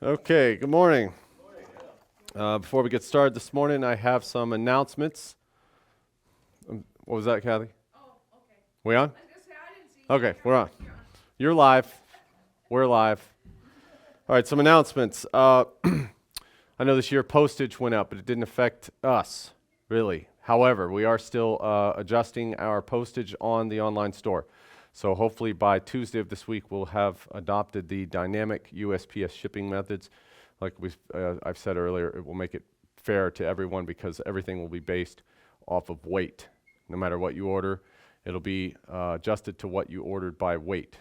Okay, good morning. Before we get started this morning, I have some announcements. What was that, Kathy? We on? Okay, we're on. You're live. We're live. All right, some announcements. I know this year postage went up, but it didn't affect us, really. However, we are still adjusting our postage on the online store. So hopefully by Tuesday of this week, we'll have adopted the dynamic USPS shipping methods. Like I've said earlier, it will make it fair to everyone because everything will be based off of weight. No matter what you order, it'll be adjusted to what you ordered by weight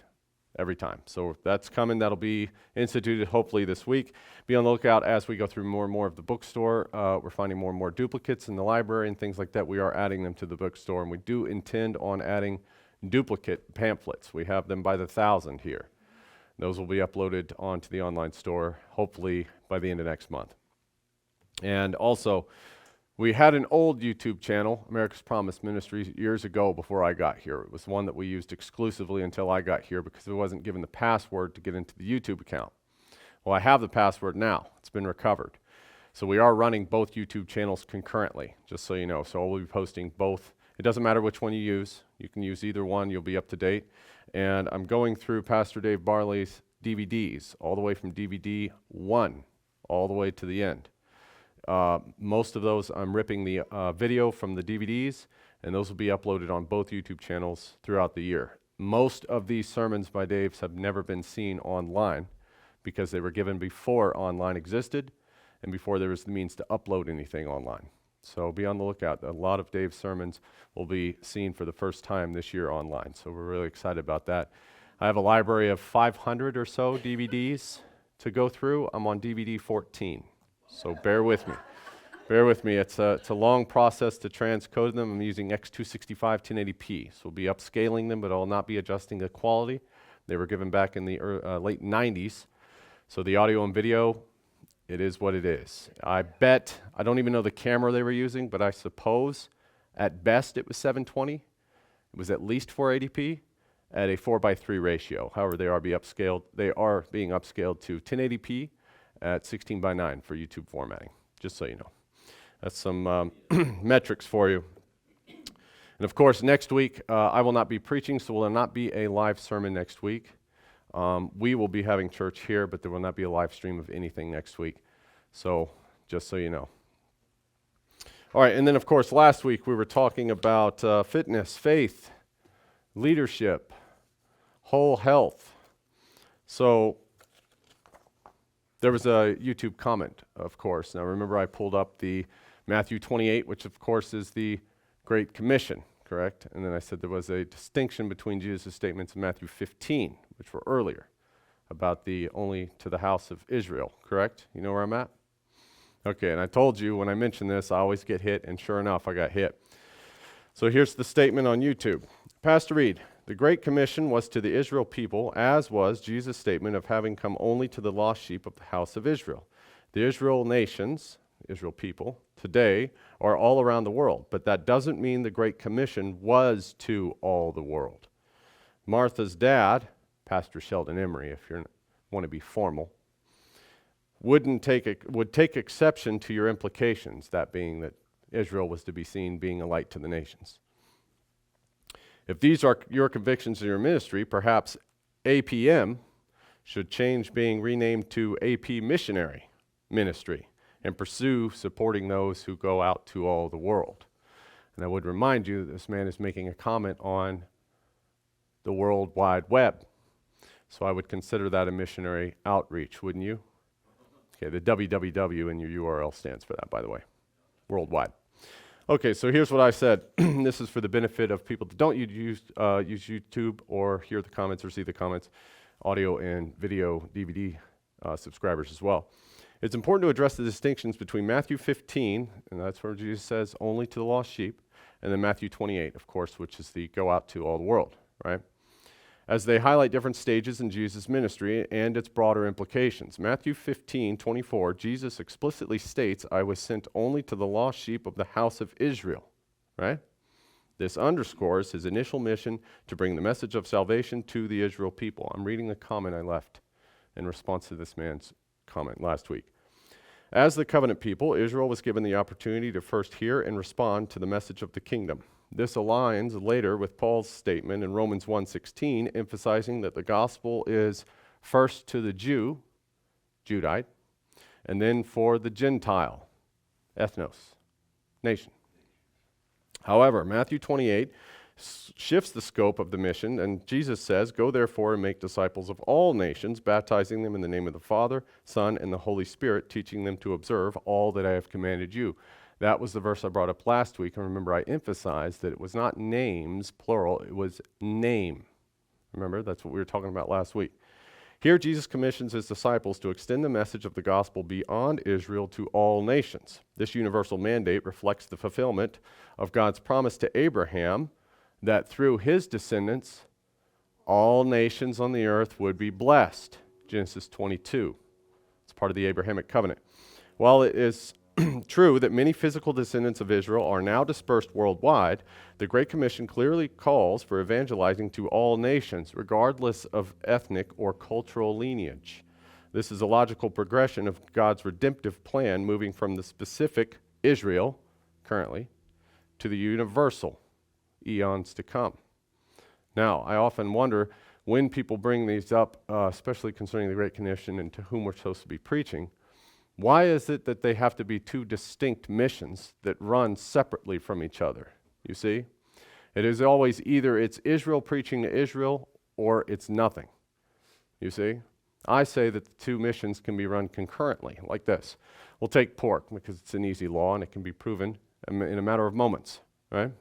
every time. So that's coming. That'll be instituted hopefully this week. Be on the lookout as we go through more and more of the bookstore. We're finding more and more duplicates in the library and things like that. We are adding them to the bookstore, and we do intend on adding duplicate pamphlets. We have them by the 1,000 here. Those will be uploaded onto the online store hopefully by the end of next month. And also, we had an old YouTube channel, America's Promise Ministries, years ago before I got here. It was one that we used exclusively until I got here because I wasn't given the password to get into the YouTube account. Well, I have the password now. It's been recovered. So we are running both YouTube channels concurrently, just so you know. So we'll be posting both. It doesn't matter which one you use. You can use either one. You'll be up to date. And I'm going through Pastor Dave Barley's DVDs, all the way from DVD 1 all the way to the end. Most of those, I'm ripping the video from the DVDs, and those will be uploaded on both YouTube channels throughout the year. Most of these sermons by Dave's have never been seen online because they were given before online existed and before there was the means to upload anything online. So be on the lookout. A lot of Dave's sermons will be seen for the first time this year online. So we're really excited about that. I have a library of 500 or so DVDs to go through. I'm on DVD 14. So bear with me. Bear with me. It's a long process to transcode them. I'm using X265 1080p. So we'll be upscaling them, but I'll not be adjusting the quality. They were given back in the late 90s. So the audio and video, it is what it is. I bet, I don't even know the camera they were using, but I suppose at best it was 720. It was at least 480p at a 4:3 ratio. However, they are being upscaled to 1080p at 16:9 for YouTube formatting, just so you know. That's some metrics for you. And of course, next week, I will not be preaching, so will not be a live sermon next week. We will be having church here, but there will not be a live stream of anything next week. So, just so you know. All right, and then of course, last week we were talking about fitness, faith, leadership, whole health. So, there was a YouTube comment, of course. Now remember, I pulled up the Matthew 28, which of course is the Great Commission, correct? And then I said there was a distinction between Jesus' statements in Matthew 15, which were earlier, about the only to the house of Israel, correct? You know where I'm at? Okay, and I told you when I mention this, I always get hit, and sure enough, I got hit. So here's the statement on YouTube. Pastor Reed, the Great Commission was to the Israel people, as was Jesus' statement of having come only to the lost sheep of the house of Israel. The Israel nations, Israel people, today are all around the world, but that doesn't mean the Great Commission was to all the world. Martha's dad, Pastor Sheldon Emery, if you want to be formal, would take exception to your implications, that being that Israel was to be seen being a light to the nations. If these are your convictions in your ministry, perhaps APM should change being renamed to AP Missionary Ministry and pursue supporting those who go out to all the world. And I would remind you that this man is making a comment on the World Wide Web. So I would consider that a missionary outreach, wouldn't you? Okay, the www in your URL stands for that, by the way, worldwide. Okay, so here's what I said. This is for the benefit of people that don't use YouTube or hear the comments or see the comments, audio and video DVD subscribers as well. It's important to address the distinctions between Matthew 15, and that's where Jesus says only to the lost sheep, and then Matthew 28, of course, which is the go out to all the world, right? As they highlight different stages in Jesus' ministry and its broader implications. Matthew 15:24, Jesus explicitly states, I was sent only to the lost sheep of the house of Israel, right? This underscores his initial mission to bring the message of salvation to the Israel people. I'm reading the comment I left in response to this man's comment last week. As the covenant people, Israel was given the opportunity to first hear and respond to the message of the kingdom. This aligns later with Paul's statement in Romans 1:16, emphasizing that the gospel is first to the Jew, Judite, and then for the Gentile, ethnos, nation. However, Matthew 28 shifts the scope of the mission, and Jesus says, "Go therefore and make disciples of all nations, baptizing them in the name of the Father, Son, and the Holy Spirit, teaching them to observe all that I have commanded you." That was the verse I brought up last week, and remember I emphasized that it was not names, plural, it was name. Remember, that's what we were talking about last week. Here, Jesus commissions his disciples to extend the message of the gospel beyond Israel to all nations. This universal mandate reflects the fulfillment of God's promise to Abraham that through his descendants, all nations on the earth would be blessed. Genesis 22. It's part of the Abrahamic covenant. While it is true that many physical descendants of Israel are now dispersed worldwide, the Great Commission clearly calls for evangelizing to all nations, regardless of ethnic or cultural lineage. This is a logical progression of God's redemptive plan, moving from the specific Israel, currently, to the universal, eons to come. Now, I often wonder when people bring these up, especially concerning the Great Commission and to whom we're supposed to be preaching, why is it that they have to be two distinct missions that run separately from each other? You see? It is always either it's Israel preaching to Israel or it's nothing. You see? I say that the two missions can be run concurrently, like this. We'll take pork because it's an easy law and it can be proven in a matter of moments, right?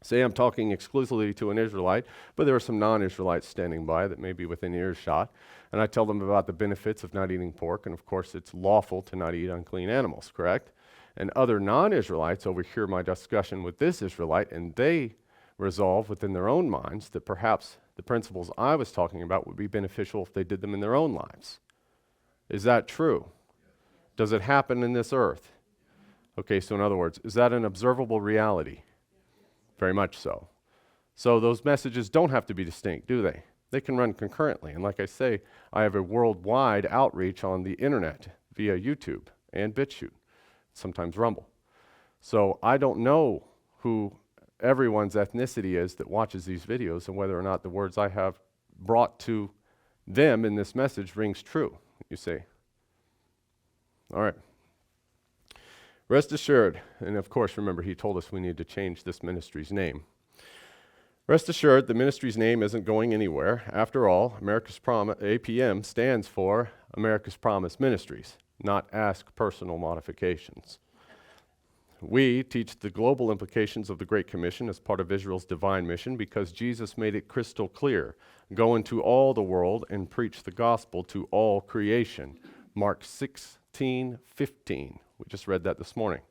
Say I'm talking exclusively to an Israelite, but there are some non-Israelites standing by that may be within earshot, and I tell them about the benefits of not eating pork, and of course it's lawful to not eat unclean animals, correct? And other non-Israelites overhear my discussion with this Israelite, and they resolve within their own minds that perhaps the principles I was talking about would be beneficial if they did them in their own lives. Is that true? Does it happen in this earth? Okay, so in other words, is that an observable reality? Very much so. So those messages don't have to be distinct, do they? They can run concurrently. And like I say, I have a worldwide outreach on the internet via YouTube and BitChute, sometimes Rumble. So I don't know who everyone's ethnicity is that watches these videos and whether or not the words I have brought to them in this message rings true, you see. All right. Rest assured, and of course, remember, he told us we need to change this ministry's name. Rest assured, the ministry's name isn't going anywhere. After all, APM stands for America's Promise Ministries, not Ask Personal Modifications. We teach the global implications of the Great Commission as part of Israel's divine mission because Jesus made it crystal clear. Go into all the world and preach the gospel to all creation. Mark 16:15. We just read that this morning.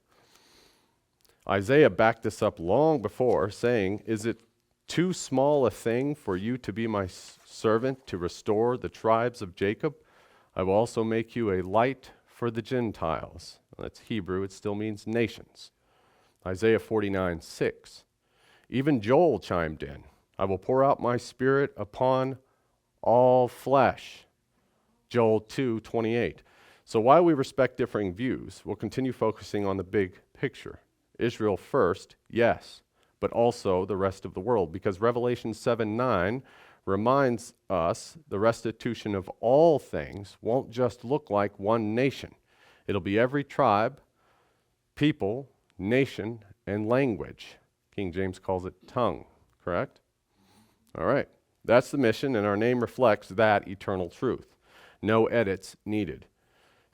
Isaiah backed this up long before, saying, "Is it too small a thing for you to be my servant to restore the tribes of Jacob? I will also make you a light for the Gentiles." That's Hebrew, it still means nations. Isaiah 49:6. Even Joel chimed in, "I will pour out my spirit upon all flesh." Joel 2:28. So while we respect differing views, we'll continue focusing on the big picture. Israel first, yes, but also the rest of the world, because Revelation 7:9 reminds us the restitution of all things won't just look like one nation. It'll be every tribe, people, nation, and language. King James calls it tongue, correct? All right, that's the mission, and our name reflects that eternal truth. No edits needed.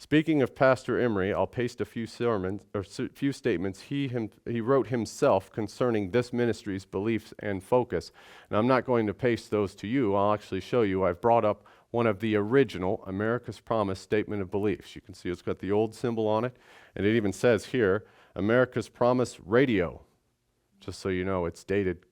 Speaking of Pastor Emery, I'll paste a few statements he wrote himself concerning this ministry's beliefs and focus. And I'm not going to paste those to you. I'll actually show you. I've brought up one of the original America's Promise statement of beliefs. You can see it's got the old symbol on it, and it even says here, America's Promise Radio. Just so you know, it's dated.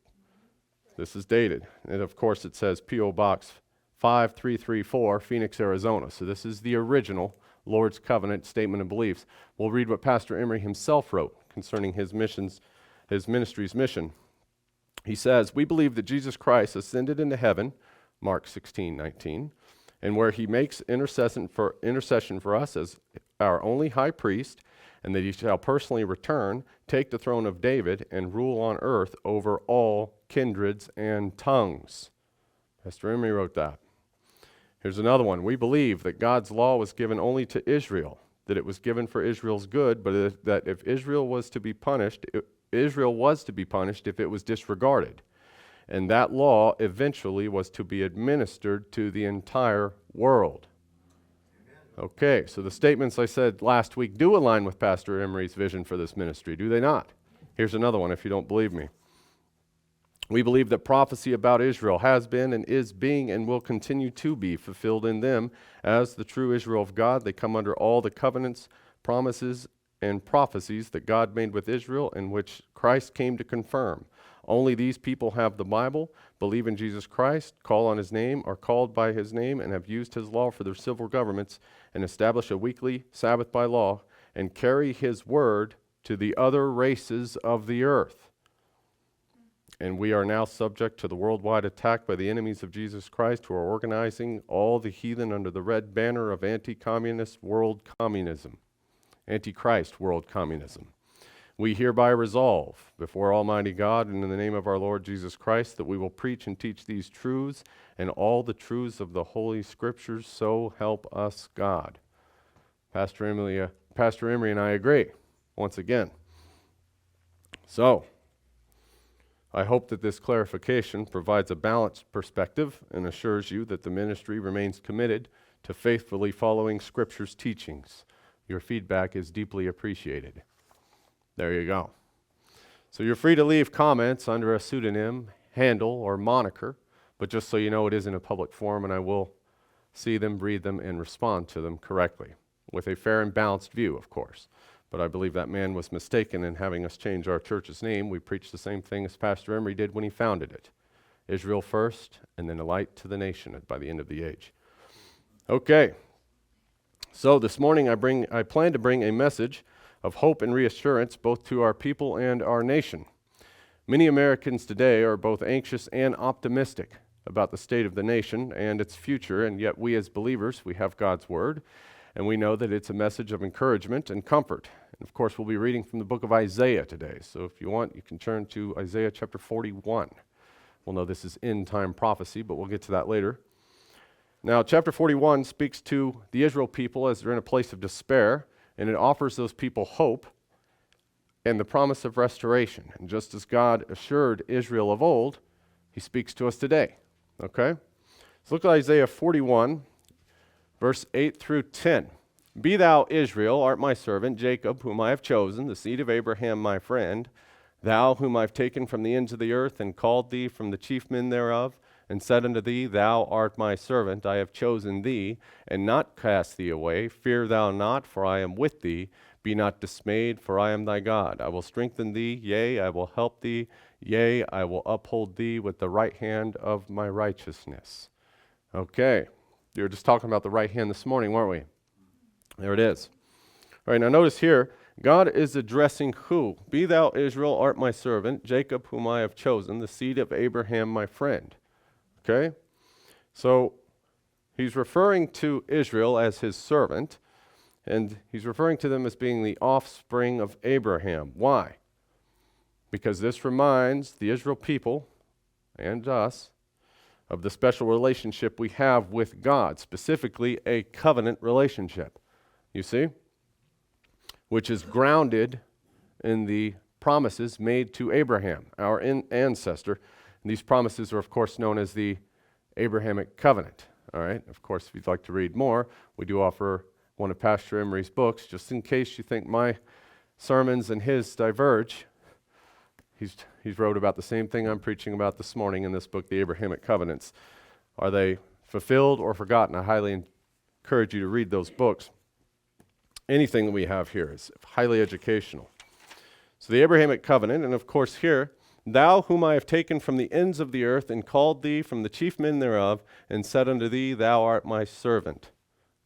This is dated. And of course, it says P.O. Box 5334, Phoenix, Arizona. So this is the original Lord's Covenant Statement of Beliefs. We'll read what Pastor Emery himself wrote concerning his ministry's mission. He says, "We believe that Jesus Christ ascended into heaven," Mark 16:19, and where he makes intercession for us as our only high priest, and that he shall personally return, take the throne of David, and rule on earth over all kindreds and tongues. Pastor Emery wrote that. Here's another one. We believe that God's law was given only to Israel, that it was given for Israel's good, but that if Israel was to be punished, Israel was to be punished if it was disregarded. And that law eventually was to be administered to the entire world. Okay, so the statements I said last week do align with Pastor Emery's vision for this ministry, do they not? Here's another one if you don't believe me. We believe that prophecy about Israel has been and is being and will continue to be fulfilled in them. As the true Israel of God, they come under all the covenants, promises, and prophecies that God made with Israel and which Christ came to confirm. Only these people have the Bible, believe in Jesus Christ, call on his name, are called by his name, and have used his law for their civil governments, and establish a weekly Sabbath by law, and carry his word to the other races of the earth. And we are now subject to the worldwide attack by the enemies of Jesus Christ, who are organizing all the heathen under the red banner of anti-communist world communism, anti-Christ world communism. We hereby resolve before Almighty God and in the name of our Lord Jesus Christ that we will preach and teach these truths and all the truths of the Holy Scriptures, so help us God. Pastor Emery and I agree, once again. So, I hope that this clarification provides a balanced perspective and assures you that the ministry remains committed to faithfully following Scripture's teachings. Your feedback is deeply appreciated. There you go. So you're free to leave comments under a pseudonym, handle, or moniker, but just so you know, it is in a public forum, and I will see them, read them, and respond to them correctly, with a fair and balanced view, of course. But I believe that man was mistaken in having us change our church's name. We preach the same thing as Pastor Emery did when he founded it. Israel first, and then a light to the nation by the end of the age. Okay. So this morning I plan to bring a message of hope and reassurance both to our people and our nation. Many Americans today are both anxious and optimistic about the state of the nation and its future, and yet we as believers, we have God's Word, and we know that it's a message of encouragement and comfort. And of course, we'll be reading from the book of Isaiah today. So if you want, you can turn to Isaiah chapter 41. We'll know this is end-time prophecy, but we'll get to that later. Now, chapter 41 speaks to the Israel people as they're in a place of despair, and it offers those people hope and the promise of restoration. And just as God assured Israel of old, he speaks to us today. Okay? So look at Isaiah 41, verse 8 through 10. Be thou Israel, art my servant, Jacob, whom I have chosen, the seed of Abraham my friend, thou whom I have taken from the ends of the earth, and called thee from the chief men thereof, and said unto thee, Thou art my servant, I have chosen thee, and not cast thee away. Fear thou not, for I am with thee. Be not dismayed, for I am thy God. I will strengthen thee, yea, I will help thee, yea, I will uphold thee with the right hand of my righteousness. Okay, we were just talking about the right hand this morning, weren't we? There it is. All right, now notice here, God is addressing who? Be thou Israel, art my servant, Jacob, whom I have chosen, the seed of Abraham my friend. Okay? So he's referring to Israel as his servant, and he's referring to them as being the offspring of Abraham. Why? Because this reminds the Israel people and us of the special relationship we have with God, specifically a covenant relationship. You see? Which is grounded in the promises made to Abraham, our ancestor. And these promises are, of course, known as the Abrahamic covenant. All right. Of course, if you'd like to read more, we do offer one of Pastor Emery's books, just in case you think my sermons and his diverge. He's wrote about the same thing I'm preaching about this morning in this book, the Abrahamic covenants. Are they fulfilled or forgotten? I highly encourage you to read those books. Anything that we have here is highly educational. So the Abrahamic covenant, and of course here, Thou whom I have taken from the ends of the earth, and called thee from the chief men thereof, and said unto thee, Thou art my servant.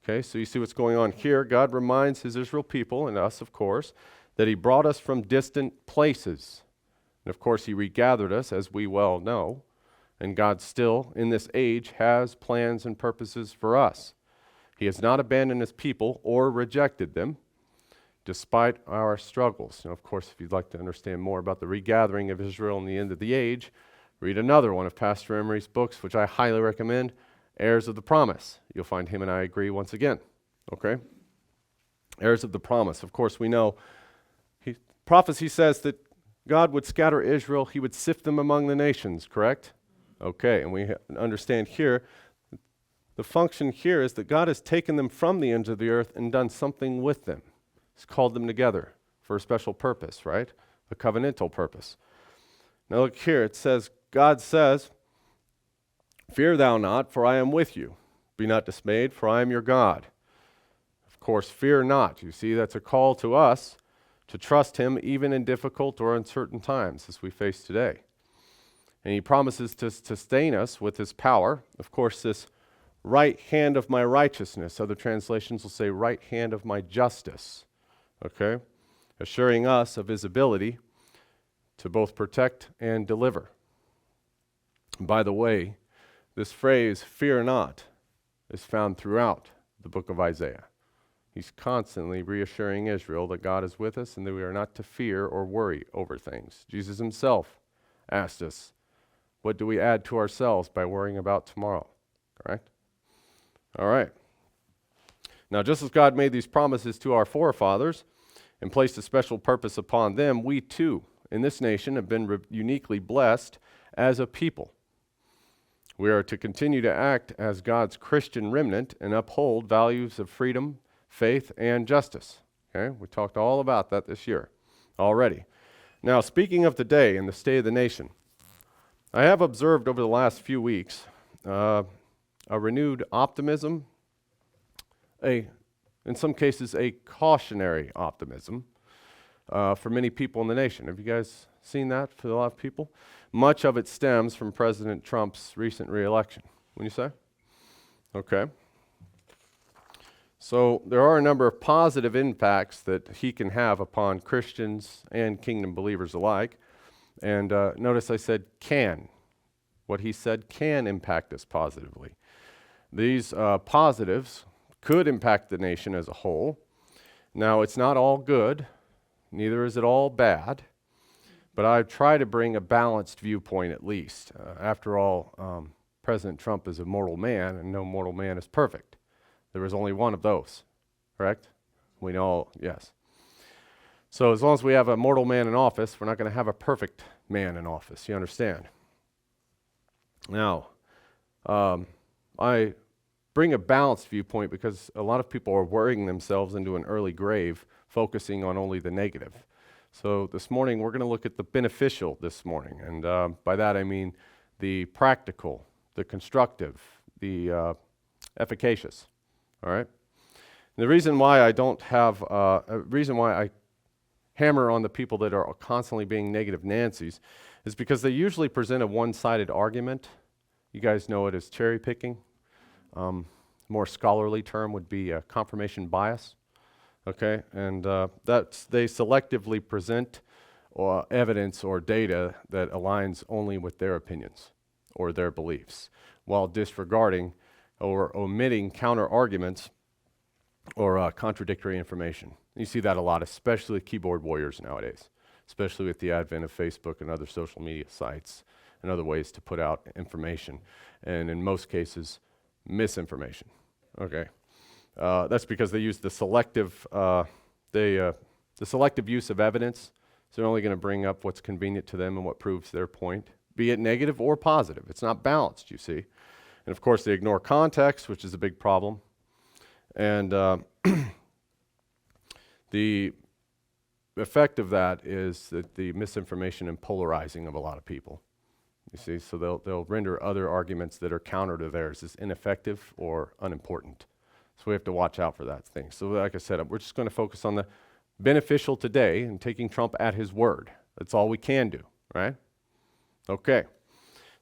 Okay, so you see what's going on here. God reminds his Israel people, and us of course, that he brought us from distant places. And of course he regathered us, as we well know. And God still, in this age, has plans and purposes for us. He has not abandoned his people or rejected them, despite our struggles. Of course, if you'd like to understand more about the regathering of Israel in the end of the age, read another one of Pastor Emery's books, which I highly recommend, Heirs of the Promise. You'll find him and I agree once again. Okay? Heirs of the Promise. Of course, we know prophecy says that God would scatter Israel. He would sift them among the nations, correct? Okay, and we understand here, the function here is that God has taken them from the ends of the earth and done something with them. He's called them together for a special purpose, right? A covenantal purpose. Now look here, it says, God says, fear thou not, for I am with you. Be not dismayed, for I am your God. Of course, fear not. You see, that's a call to us to trust him even in difficult or uncertain times as we face today. And he promises to sustain us with his power. Of course, this right hand of my righteousness, other translations will say right hand of my justice, okay? Assuring us of his ability to both protect and deliver. And by the way, this phrase, fear not, is found throughout the book of Isaiah. He's constantly reassuring Israel that God is with us and that we are not to fear or worry over things. Jesus himself asked us, what do we add to ourselves by worrying about tomorrow? Correct? All right. Now, just as God made these promises to our forefathers and placed a special purpose upon them, we too, in this nation, have been uniquely blessed as a people. We are to continue to act as God's Christian remnant and uphold values of freedom, faith, and justice. Okay? We talked all about that this year already. Now, speaking of today and the state of the nation, I have observed over the last few weeks a renewed optimism, in some cases a cautionary optimism for many people in the nation. Have you guys seen that for a lot of people? Much of it stems from President Trump's recent re-election. Wouldn't you say? Okay. So there are a number of positive impacts that he can have upon Christians and kingdom believers alike. And notice I said can. What he said can impact us positively. These positives could impact the nation as a whole. Now, it's not all good, neither is it all bad, but I try to bring a balanced viewpoint at least. After all, President Trump is a mortal man, and no mortal man is perfect. There is only one of those, correct? We know, yes. So as long as we have a mortal man in office, we're not going to have a perfect man in office. You understand? Now, I bring a balanced viewpoint because a lot of people are worrying themselves into an early grave, focusing on only the negative. So this morning, we're going to look at the beneficial this morning. And by that, I mean the practical, the constructive, the efficacious. All right? And the reason why I don't have, reason why I hammer on the people that are constantly being negative Nancy's is because they usually present a one-sided argument. You guys know it as cherry picking. More scholarly term would be confirmation bias. Okay, and they selectively present evidence or data that aligns only with their opinions or their beliefs, while disregarding or omitting counter arguments or contradictory information. You see that a lot, especially with keyboard warriors nowadays, especially with the advent of Facebook and other social media sites and other ways to put out information, and in most cases, misinformation. Okay, that's because they use the selective, the selective use of evidence. So they're only going to bring up what's convenient to them and what proves their point, be it negative or positive. It's not balanced, you see. And of course, they ignore context, which is a big problem. And the effect of that is that the misinformation and polarizing of a lot of people. You see, so they'll render other arguments that are counter to theirs as ineffective or unimportant. So we have to watch out for that thing. So like I said, we're just going to focus on the beneficial today and taking Trump at his word. That's all we can do, right? Okay.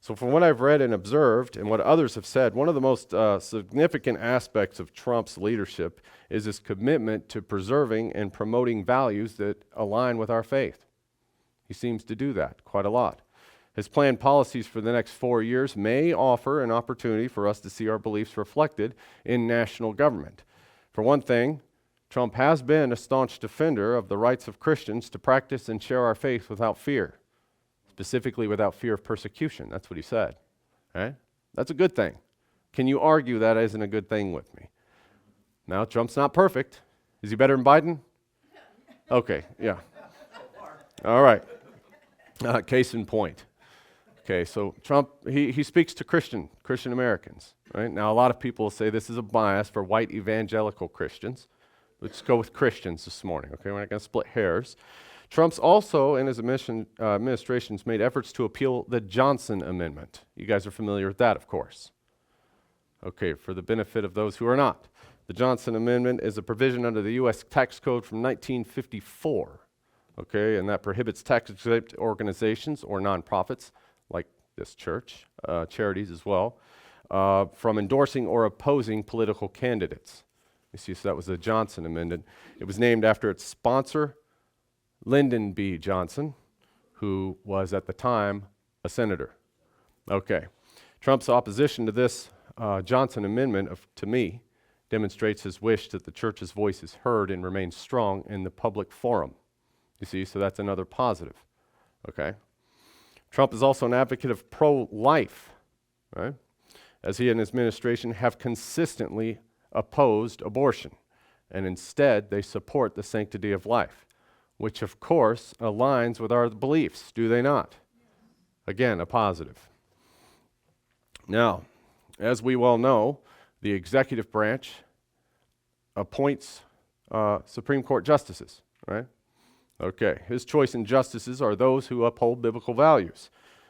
So from what I've read and observed and what others have said, one of the most significant aspects of Trump's leadership is his commitment to preserving and promoting values that align with our faith. He seems to do that quite a lot. His planned policies for the next 4 years may offer an opportunity for us to see our beliefs reflected in national government. For one thing, Trump has been a staunch defender of the rights of Christians to practice and share our faith without fear, specifically without fear of persecution. That's what he said. Right? That's a good thing. Can you argue that isn't a good thing with me? Now, Trump's not perfect. Is he better than Biden? Okay, yeah. All right. Case in point. Okay, so Trump, he speaks to Christian Americans. Right? Now, a lot of people say this is a bias for white evangelical Christians. Let's go with Christians this morning, okay? We're not going to split hairs. Trump's also, in his administration's made efforts to appeal the Johnson Amendment. You guys are familiar with that, of course. Okay, for the benefit of those who are not. The Johnson Amendment is a provision under the U.S. Tax Code from 1954, okay? And that prohibits tax-exempt organizations or nonprofits, like this church, charities as well, from endorsing or opposing political candidates. You see, so that was the Johnson Amendment. It was named after its sponsor, Lyndon B. Johnson, who was at the time a senator. Okay. Trump's opposition to this Johnson Amendment, to me, demonstrates his wish that the church's voice is heard and remains strong in the public forum. You see, so that's another positive. Okay. Trump is also an advocate of pro-life, right? As he and his administration have consistently opposed abortion, and instead they support the sanctity of life, which of course aligns with our beliefs, do they not? Again, a positive. Now, as we well know, the executive branch appoints Supreme Court justices, right? Okay, his choice in justices are those who uphold biblical values,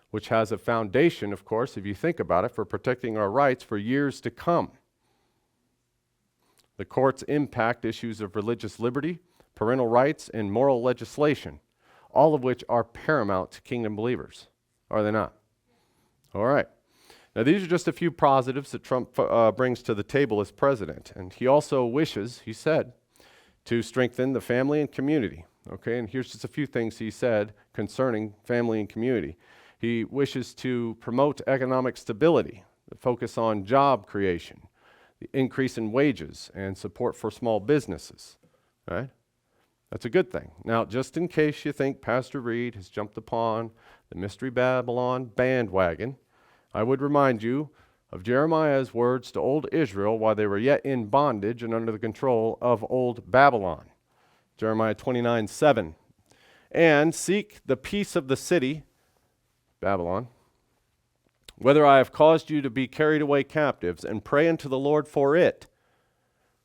which has a foundation, of course, if you think about it, for protecting our rights for years to come. The courts impact issues of religious liberty, parental rights, and moral legislation, all of which are paramount to kingdom believers, are they not? All right. Now, these are just a few positives that Trump brings to the table as president, and he also wishes, he said, to strengthen the family and community. Okay, and here's just a few things he said concerning family and community. He wishes to promote economic stability, focus on job creation, the increase in wages, and support for small businesses, right? That's a good thing. Now, just in case you think Pastor Reed has jumped upon the Mystery Babylon bandwagon, I would remind you of Jeremiah's words to old Israel while they were yet in bondage and under the control of old Babylon. Jeremiah 29:7. And seek the peace of the city, Babylon, whether I have caused you to be carried away captives, and pray unto the Lord for it.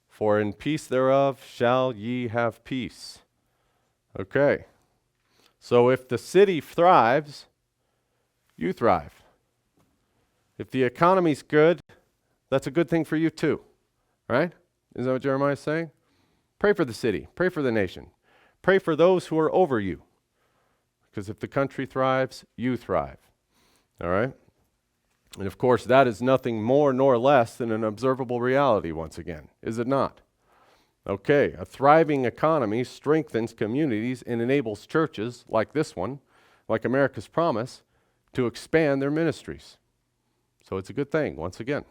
For in peace thereof shall ye have peace. Okay. So if the city thrives, you thrive. If the economy's good, that's a good thing for you too. Right? Isn't that what Jeremiah is saying? Pray for the city. Pray for the nation. Pray for those who are over you. Because if the country thrives, you thrive. All right? And of course, that is nothing more nor less than an observable reality once again, is it not? Okay, a thriving economy strengthens communities and enables churches like this one, like America's Promise, to expand their ministries. So it's a good thing, once again.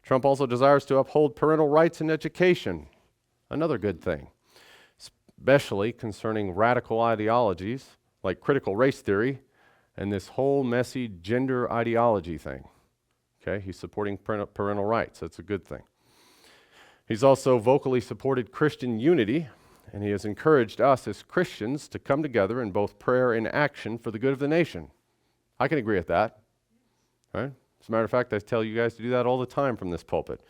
Trump also desires to uphold parental rights in education, another good thing, especially concerning radical ideologies like critical race theory and this whole messy gender ideology thing. Okay, he's supporting parental rights. That's a good thing. He's also vocally supported Christian unity, and he has encouraged us as Christians to come together in both prayer and action for the good of the nation. I can agree with that. Right? As a matter of fact, I tell you guys to do that all the time from this pulpit.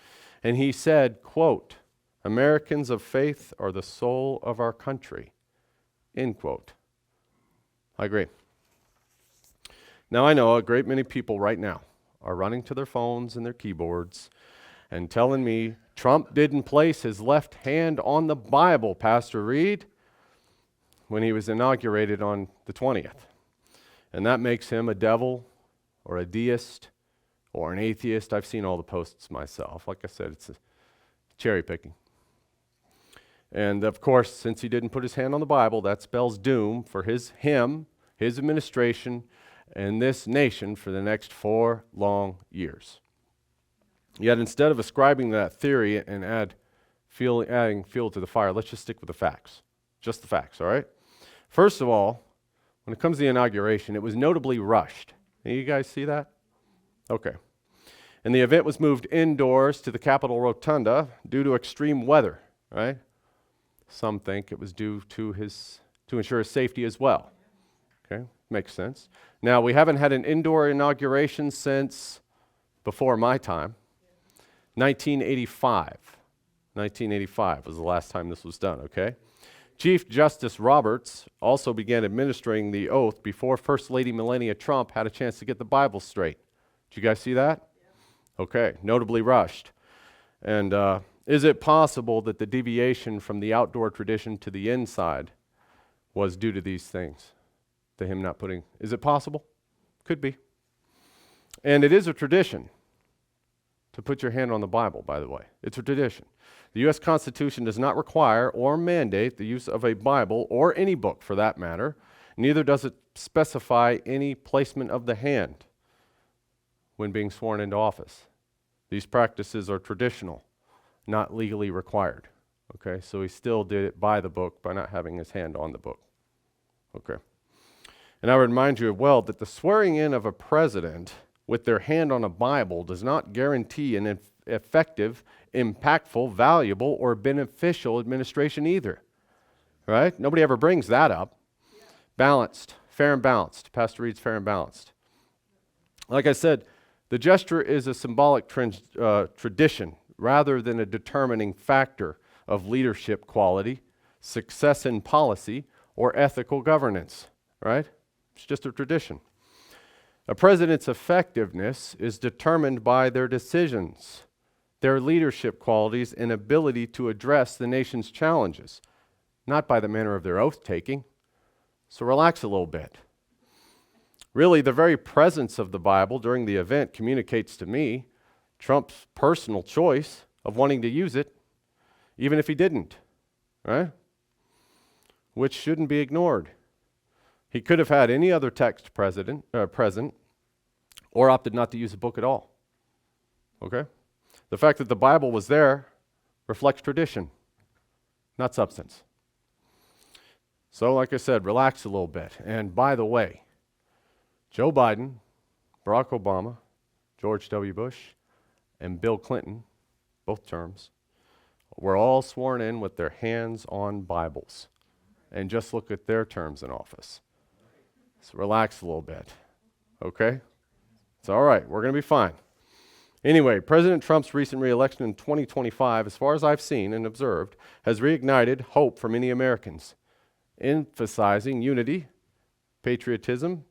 And he said, quote, Americans of faith are the soul of our country, end quote. I agree. Now, I know a great many people right now are running to their phones and their keyboards and telling me Trump didn't place his left hand on the Bible, Pastor Reed, when he was inaugurated on the 20th. And that makes him a devil or a deist or an atheist. I've seen all the posts myself. Like I said, it's a cherry picking. And of course, since he didn't put his hand on the Bible, that spells doom for him, his administration, in this nation for the next 4 long years. Yet instead of ascribing that theory and adding fuel to the fire, let's just stick with the facts. Just the facts, all right? First of all, when it comes to the inauguration, it was notably rushed. You guys see that? Okay. And the event was moved indoors to the Capitol Rotunda due to extreme weather, right? Some think it was due to ensure his safety as well. Okay, makes sense. Now, we haven't had an indoor inauguration since before my time. 1985. 1985 was the last time this was done, okay? Chief Justice Roberts also began administering the oath before First Lady Melania Trump had a chance to get the Bible straight. Did you guys see that? Yeah. Okay, notably rushed. And is it possible that the deviation from the outdoor tradition to the inside was due to these things? To him not putting, is it possible? Could be. And it is a tradition to put your hand on the Bible, by the way. It's a tradition. The U.S. Constitution does not require or mandate the use of a Bible, or any book for that matter. Neither does it specify any placement of the hand when being sworn into office. These practices are traditional, not legally required. Okay, so he still did it by the book by not having his hand on the book. Okay. And I would remind you as well that the swearing in of a president with their hand on a Bible does not guarantee an effective, impactful, valuable, or beneficial administration either. Right? Nobody ever brings that up. Yeah. Balanced, fair and balanced. Pastor Reed's fair and balanced. Like I said, the gesture is a symbolic tradition rather than a determining factor of leadership quality, success in policy, or ethical governance. Right? It's just a tradition. A president's effectiveness is determined by their decisions, their leadership qualities, and ability to address the nation's challenges, not by the manner of their oath-taking. So relax a little bit. Really, the very presence of the Bible during the event communicates to me Trump's personal choice of wanting to use it, even if he didn't, right? Which shouldn't be ignored. He could have had any other text present, or opted not to use the book at all. Okay? The fact that the Bible was there reflects tradition, not substance. So, like I said, relax a little bit. And by the way, Joe Biden, Barack Obama, George W. Bush, and Bill Clinton, both terms, were all sworn in with their hands on Bibles. And just look at their terms in office. So relax a little bit, okay? It's all right. We're going to be fine. Anyway, President Trump's recent re-election in 2025, as far as I've seen and observed, has reignited hope for many Americans, emphasizing unity, patriotism,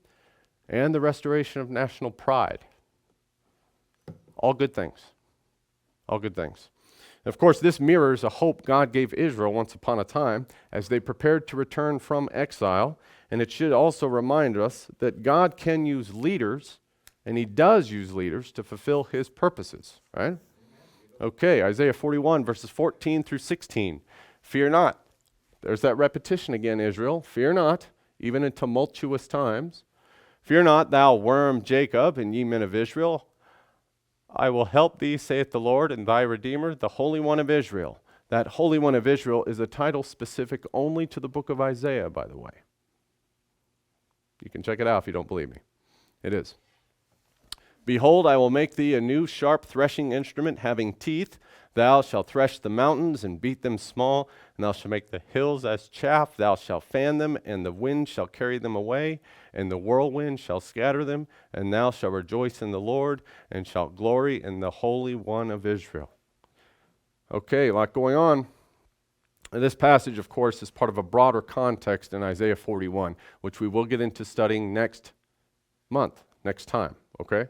and the restoration of national pride. All good things. All good things. Of course, this mirrors a hope God gave Israel once upon a time as they prepared to return from exile. And it should also remind us that God can use leaders, and he does use leaders to fulfill his purposes, right? Okay, Isaiah 41, verses 14 through 16. Fear not. There's that repetition again, Israel. Fear not, even in tumultuous times. Fear not, thou worm Jacob, and ye men of Israel. I will help thee, saith the Lord, and thy Redeemer, the Holy One of Israel. That Holy One of Israel is a title specific only to the book of Isaiah, by the way. You can check it out if you don't believe me. It is. Behold, I will make thee a new sharp threshing instrument having teeth. Thou shalt thresh the mountains and beat them small, and thou shalt make the hills as chaff. Thou shalt fan them, and the wind shall carry them away, and the whirlwind shall scatter them. And thou shalt rejoice in the Lord, and shalt glory in the Holy One of Israel. Okay, a lot going on. And this passage, of course, is part of a broader context in Isaiah 41, which we will get into studying next month, next time, okay?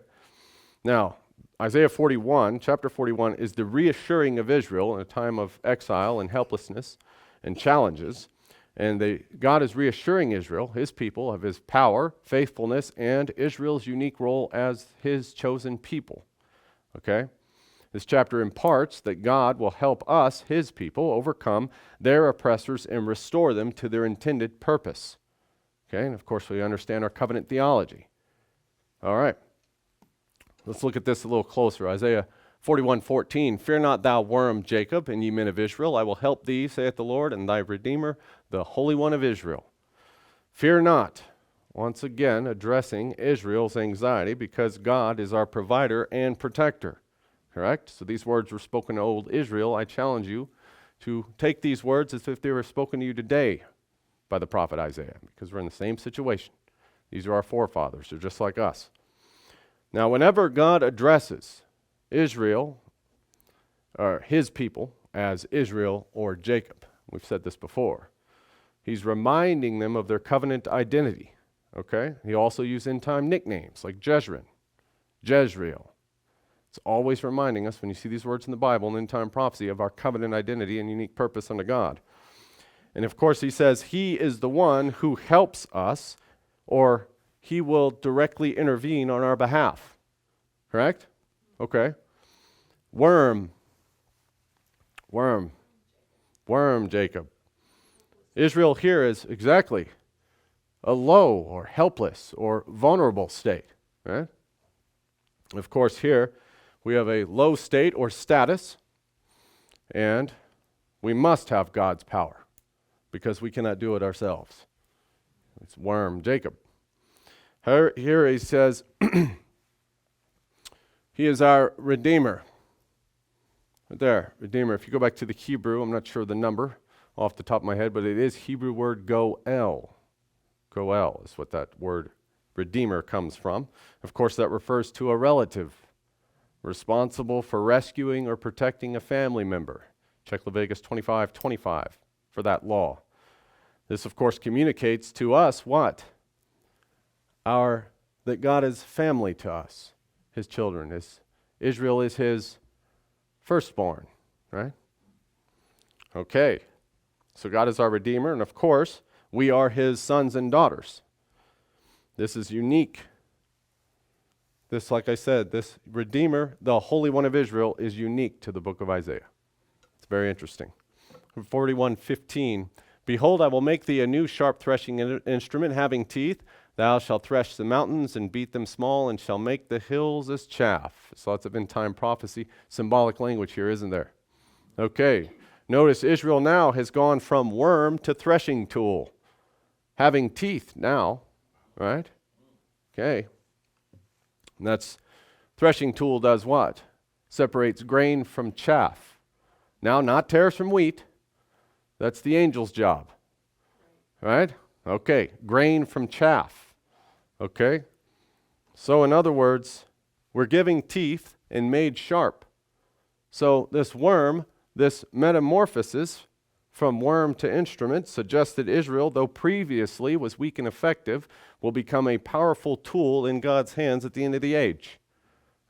Now, Isaiah 41, chapter 41, is the reassuring of Israel in a time of exile and helplessness and challenges. And God is reassuring Israel, his people, of his power, faithfulness, and Israel's unique role as his chosen people. Okay? This chapter imparts that God will help us, his people, overcome their oppressors and restore them to their intended purpose. Okay? And of course, we understand our covenant theology. All right. Let's look at this a little closer. Isaiah 41:14. Fear not, thou worm Jacob, and ye men of Israel. I will help thee, saith the Lord, and thy Redeemer, the Holy One of Israel. Fear not. Once again, addressing Israel's anxiety because God is our provider and protector. Correct? So these words were spoken to old Israel. I challenge you to take these words as if they were spoken to you today by the prophet Isaiah, because we're in the same situation. These are our forefathers. They're just like us. Now, whenever God addresses Israel, or his people, as Israel or Jacob, we've said this before, he's reminding them of their covenant identity. Okay? He also used end-time nicknames like Jezreel, Jezreel. It's always reminding us when you see these words in the Bible and end-time prophecy of our covenant identity and unique purpose unto God. And of course, he says he is the one who helps us, or he will directly intervene on our behalf. Correct? Okay. Worm Jacob. Israel here is exactly a low or helpless or vulnerable state. Right? Of course, here we have a low state or status, and we must have God's power because we cannot do it ourselves. It's worm Jacob. Here he says, he is our Redeemer. Right there, Redeemer. If you go back to the Hebrew, I'm not sure the number off the top of my head, but it is Hebrew word goel. Goel is what that word Redeemer comes from. Of course, that refers to a relative responsible for rescuing or protecting a family member. Check Leviticus 25:25 for that law. This, of course, communicates to us what? That God is family to us, his children. Israel is his firstborn, right? Okay, so God is our Redeemer, and of course, we are his sons and daughters. This is unique. This, like I said, this Redeemer, the Holy One of Israel, is unique to the book of Isaiah. It's very interesting. 41:15, behold, I will make thee a new sharp threshing instrument having teeth. Thou shalt thresh the mountains and beat them small, and shall make the hills as chaff. It's lots of end-time prophecy, symbolic language here, isn't there? Okay, notice Israel now has gone from worm to threshing tool. Having teeth now, right? Okay. And that's, threshing tool does what? Separates grain from chaff. Now, not tares from wheat. That's the angel's job. Right? Okay, grain from chaff. Okay? So in other words, we're giving teeth and made sharp. So this worm, this metamorphosis from worm to instrument suggests that Israel, though previously was weak and effective, will become a powerful tool in God's hands at the end of the age.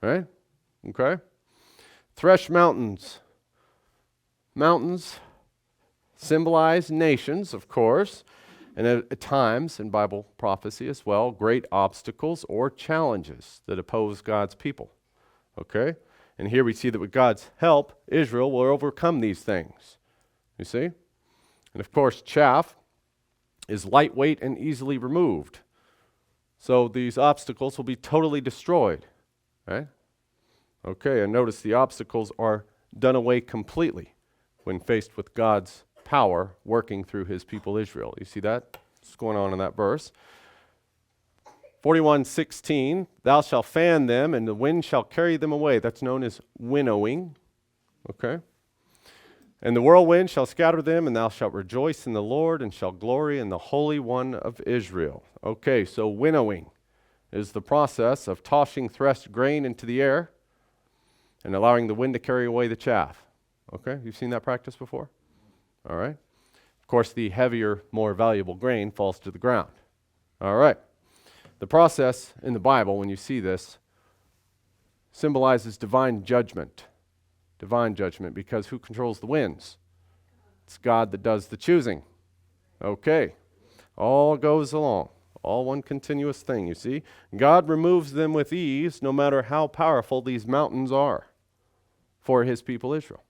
Right? Okay? Thresh mountains. Mountains symbolize nations, of course, and at times in Bible prophecy as well, great obstacles or challenges that oppose God's people. Okay? And here we see that with God's help, Israel will overcome these things. You see? And of course, chaff is lightweight and easily removed. So these obstacles will be totally destroyed. Right? Okay, and notice the obstacles are done away completely when faced with God's power working through his people Israel. You see that? What's going on in that verse? 41:16, thou shalt fan them, and the wind shall carry them away. That's known as winnowing. Okay? And the whirlwind shall scatter them, and thou shalt rejoice in the Lord, and shall glory in the Holy One of Israel. Okay, so winnowing is the process of tossing threshed grain into the air and allowing the wind to carry away the chaff. Okay, you've seen that practice before? All right. Of course, the heavier, more valuable grain falls to the ground. All right. The process in the Bible, when you see this, symbolizes divine judgment. Divine judgment, because who controls the winds? It's God that does the choosing. Okay. All goes along. All one continuous thing, you see. God removes them with ease, no matter how powerful these mountains are for his people Israel.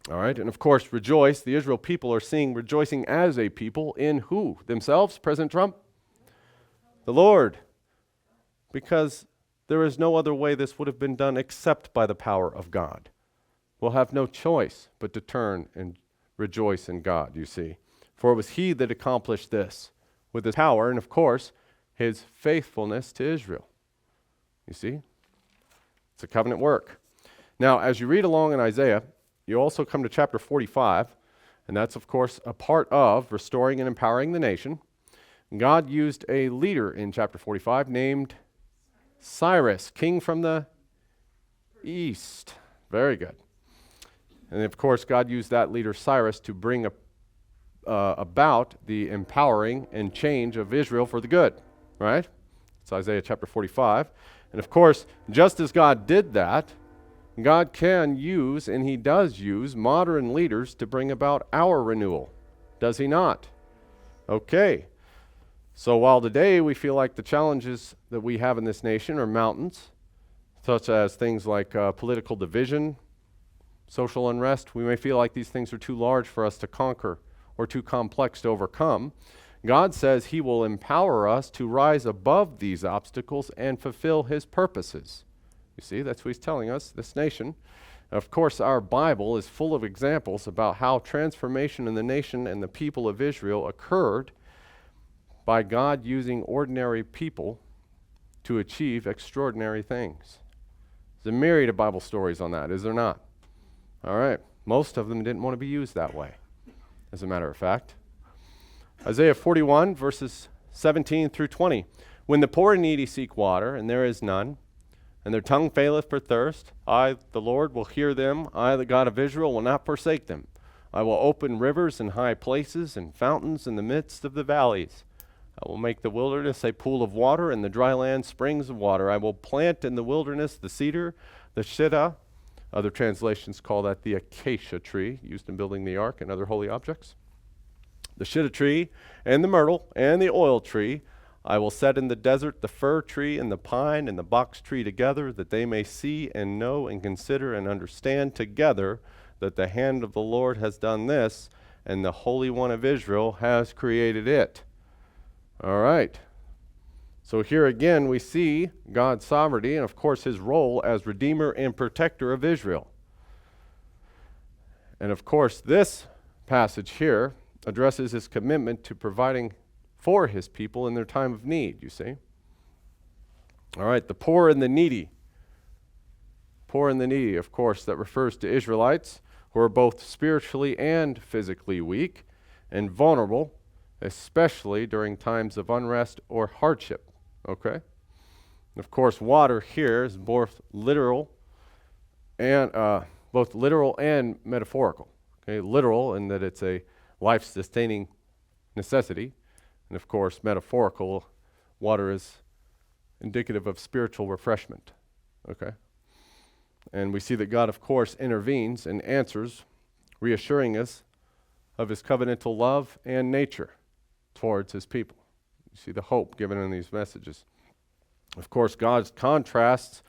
All right, and of course, rejoice. The Israel people are seeing rejoicing as a people in who? Themselves? President Trump? The Lord. because there is no other way this would have been done except by the power of God. We'll have no choice but to turn and rejoice in God, you see. For it was he that accomplished this with his power and, of course, his faithfulness to Israel. You see? It's a covenant work. Now, as you read along in Isaiah, you also come to chapter 45, and that's, of course, a part of restoring and empowering the nation. God used a leader in chapter 45 named Cyrus, king from the east. Very good. And, of course, God used that leader, Cyrus, to bring about the empowering and change of Israel for the good, right? It's Isaiah chapter 45. And, of course, just as God did that, God can use, and he does use, modern leaders to bring about our renewal. Does he not? Okay. So while today we feel like the challenges that we have in this nation are mountains, such as things like political division, social unrest, we may feel like these things are too large for us to conquer or too complex to overcome. God says he will empower us to rise above these obstacles and fulfill his purposes. You see, that's what he's telling us, this nation. Of course, our Bible is full of examples about how transformation in the nation and the people of Israel occurred by God using ordinary people to achieve extraordinary things. There's a myriad of Bible stories on that, is there not? All right. Most of them didn't want to be used that way, as a matter of fact. Isaiah 41, verses 17 through 20. When the poor and needy seek water, and there is none, and their tongue faileth for thirst, I, the Lord, will hear them. I, the God of Israel, will not forsake them. I will open rivers in high places and fountains in the midst of the valleys. I will make the wilderness a pool of water, and the dry land springs of water. I will plant in the wilderness the cedar, the shittim. Other translations call that the acacia tree, used in building the ark and other holy objects. The shittim tree, and the myrtle, and the oil tree. I will set in the desert the fir tree, and the pine, and the box tree together, that they may see and know and consider and understand together that the hand of the Lord has done this, and the Holy One of Israel has created it. All right. So here again we see God's sovereignty and, of course, his role as Redeemer and Protector of Israel. And, of course, this passage here addresses his commitment to providing for his people in their time of need, you see. All right, the poor and the needy. Poor and the needy, of course, that refers to Israelites who are both spiritually and physically weak and vulnerable, especially during times of unrest or hardship, okay? And of course, water here is both literal and metaphorical, okay? Literal in that it's a life-sustaining necessity, and of course, metaphorical, water is indicative of spiritual refreshment, okay? And we see that God, of course, intervenes and answers, reassuring us of his covenantal love and nature towards his people. You see the hope given in these messages. Of course, God contrasts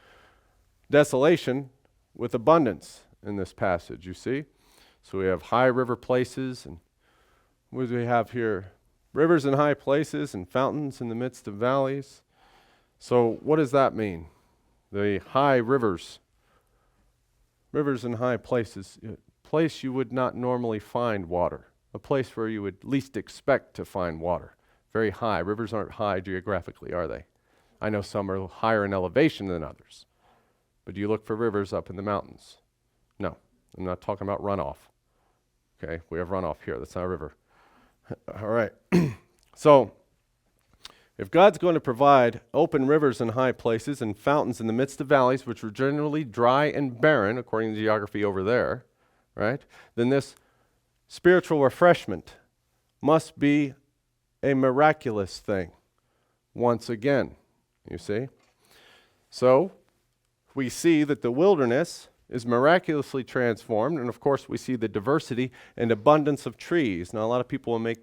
desolation with abundance in this passage, you see. So we have high river places, and what do we have here? Rivers in high places and fountains in the midst of valleys. So what does that mean? The high rivers in high places, a place you would not normally find water. A place where you would least expect to find water. Very high. Rivers aren't high geographically, are they? I know some are higher in elevation than others. But do you look for rivers up in the mountains? No. I'm not talking about runoff. Okay, we have runoff here. That's not a river. All right. So, if God's going to provide open rivers in high places and fountains in the midst of valleys, which were generally dry and barren, according to geography over there, right, then this spiritual refreshment must be a miraculous thing once again, you see. So we see that the wilderness is miraculously transformed, and of course we see the diversity and abundance of trees. Now a lot of people will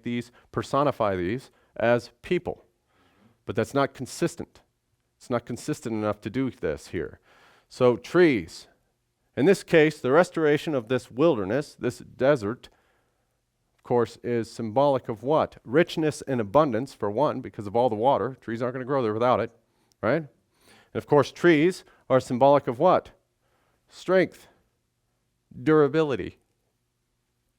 personify these as people, but that's not consistent. It's not consistent enough to do this here. So trees. In this case, the restoration of this wilderness, this desert, of course, is symbolic of what? Richness and abundance, for one, because of all the water. Trees aren't going to grow there without it, right? And of course, trees are symbolic of what? Strength, durability.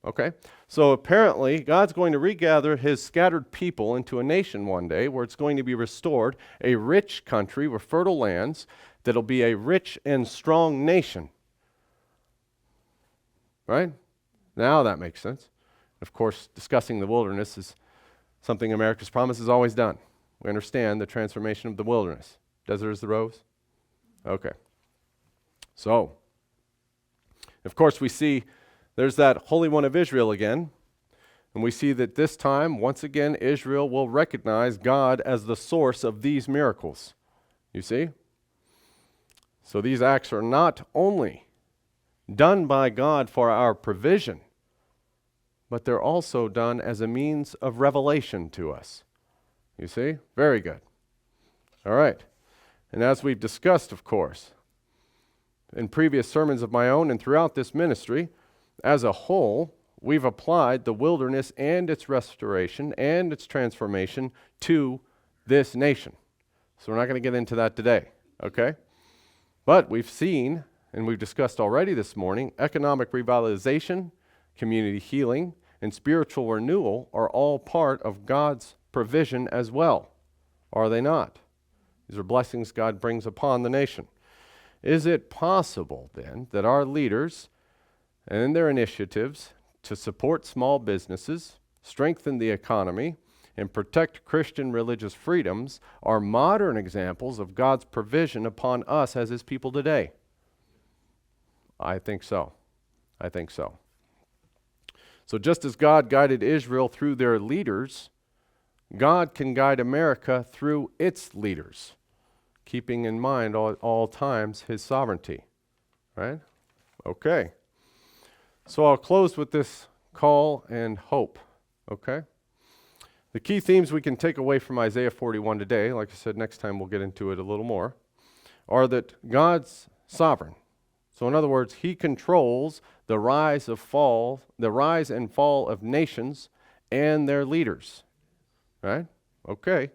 Okay? So apparently, God's going to regather his scattered people into a nation one day where it's going to be restored, a rich country with fertile lands that'll be a rich and strong nation. Right? Now that makes sense. Of course, discussing the wilderness is something America's Promise has always done. We understand the transformation of the wilderness. Desert is the rose? Okay. So, of course, we see there's that Holy One of Israel again. And we see that this time, once again, Israel will recognize God as the source of these miracles. You see? So these acts are not only done by God for our provision, but they're also done as a means of revelation to us. You see? Very good. All right. And as we've discussed, of course, in previous sermons of my own and throughout this ministry, as a whole, we've applied the wilderness and its restoration and its transformation to this nation. So we're not going to get into that today, okay? But we've seen, and we've discussed already this morning, economic revitalization, community healing, and spiritual renewal are all part of God's provision as well, are they not? These are blessings God brings upon the nation. Is it possible, then, that our leaders and their initiatives to support small businesses, strengthen the economy, and protect Christian religious freedoms are modern examples of God's provision upon us as his people today? I think so. I think so. So just as God guided Israel through their leaders, God can guide America through its leaders, keeping in mind all times his sovereignty. Right? Okay. So I'll close with this call and hope. Okay? The key themes we can take away from Isaiah 41 today, like I said, next time we'll get into it a little more, are that God's sovereign. So in other words, he controls the rise and fall of nations and their leaders. Right? Okay.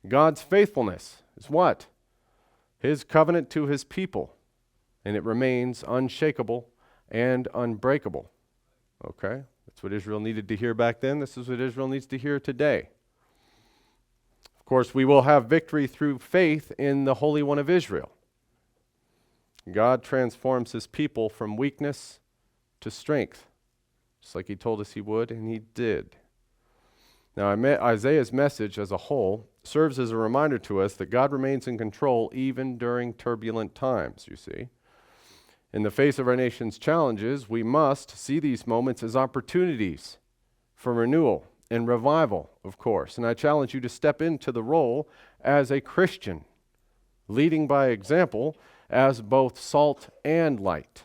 God's faithfulness is what? His covenant to his people. And it remains unshakable and unbreakable. Okay? That's what Israel needed to hear back then. This is what Israel needs to hear today. Of course, we will have victory through faith in the Holy One of Israel. God transforms his people from weakness to strength, just like he told us he would, and he did. Now, Isaiah's message as a whole serves as a reminder to us that God remains in control even during turbulent times, you see. In the face of our nation's challenges, we must see these moments as opportunities for renewal and revival, of course. And I challenge you to step into the role as a Christian, leading by example as both salt and light,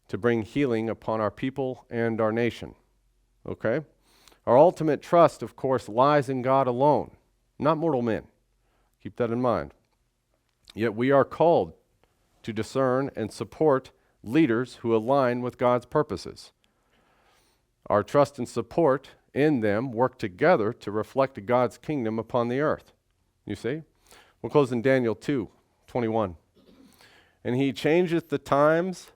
to bring healing upon our people and our nation. Okay? Our ultimate trust, of course, lies in God alone, not mortal men. Keep that in mind. Yet we are called to discern and support leaders who align with God's purposes. Our trust and support in them work together to reflect God's kingdom upon the earth. You see? We'll close in Daniel 2:21. And he changeth the times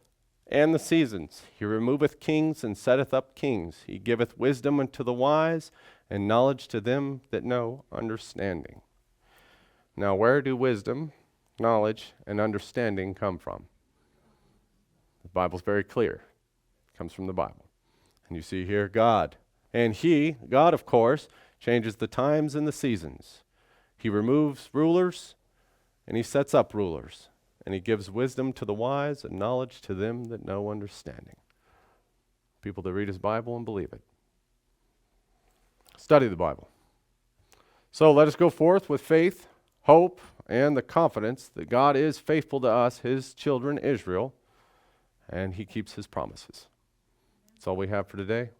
and the seasons. He removeth kings and setteth up kings. He giveth wisdom unto the wise and knowledge to them that know understanding. Now, where do wisdom, knowledge, and understanding come from? The Bible's very clear. It comes from the Bible. And you see here God. And God of course, changes the times and the seasons. He removes rulers and he sets up rulers. And he gives wisdom to the wise and knowledge to them that know understanding. People that read his Bible and believe it. Study the Bible. So let us go forth with faith, hope, and the confidence that God is faithful to us, his children, Israel, and he keeps his promises. That's all we have for today.